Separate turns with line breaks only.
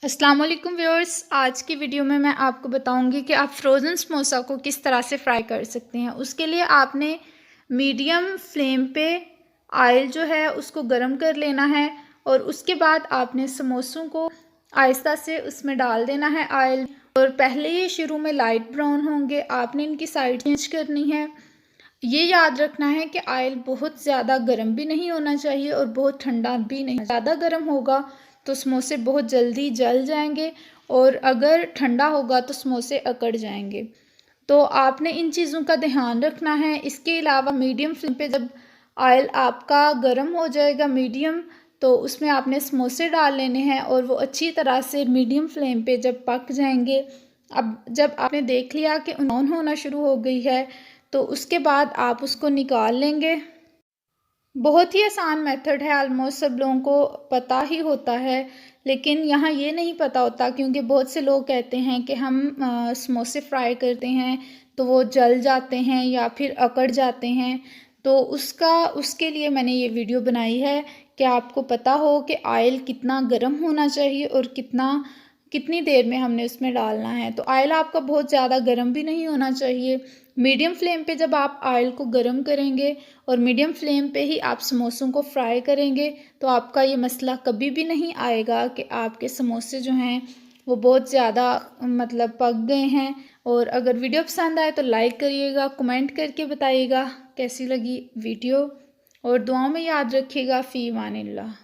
अस्सलाम वालेकुम व्यूअर्स। आज की वीडियो में मैं आपको बताऊंगी कि आप फ्रोज़न समोसा को किस तरह से फ्राई कर सकते हैं। उसके लिए आपने मीडियम फ्लेम पे ऑयल जो है उसको गरम कर लेना है और उसके बाद आपने समोसों को आहिस्ता से उसमें डाल देना है ऑयल। और पहले ही शुरू में लाइट ब्राउन होंगे, आपने इनकी साइड चेंज करनी है। ये याद रखना है कि ऑयल बहुत ज़्यादा गर्म भी नहीं होना चाहिए और बहुत ठंडा भी नहीं। ज़्यादा गर्म होगा तो समोसे बहुत जल्दी जल जाएंगे और अगर ठंडा होगा तो समोसे अकड़ जाएंगे। तो आपने इन चीज़ों का ध्यान रखना है। इसके अलावा मीडियम फ्लेम पे जब ऑयल आपका गर्म हो जाएगा मीडियम, तो उसमें आपने समोसे डाल लेने हैं और वो अच्छी तरह से मीडियम फ्लेम पे जब पक जाएंगे, अब जब आपने देख लिया कि ऑन होना शुरू हो गई है, तो उसके बाद आप उसको निकाल लेंगे। बहुत ही आसान मेथड है, ऑलमोस्ट सब लोगों को पता ही होता है, लेकिन यहाँ ये नहीं पता होता क्योंकि बहुत से लोग कहते हैं कि हम समोसे फ्राई करते हैं तो वो जल जाते हैं या फिर अकड़ जाते हैं। तो उसके लिए मैंने ये वीडियो बनाई है कि आपको पता हो कि ऑयल कितना गर्म होना चाहिए और कितनी देर में हमने उसमें डालना है। तो ऑयल आपका बहुत ज़्यादा गर्म भी नहीं होना चाहिए। मीडियम फ्लेम पे जब आप ऑयल को गर्म करेंगे और मीडियम फ्लेम पे ही आप समोसों को फ्राई करेंगे, तो आपका ये मसला कभी भी नहीं आएगा कि आपके समोसे जो हैं वो बहुत ज़्यादा मतलब पक गए हैं। और अगर वीडियो पसंद आए तो लाइक करिएगा, कमेंट करके बताइएगा कैसी लगी वीडियो, और दुआओं में याद रखिएगा। फ़ी अमानिल्लाह।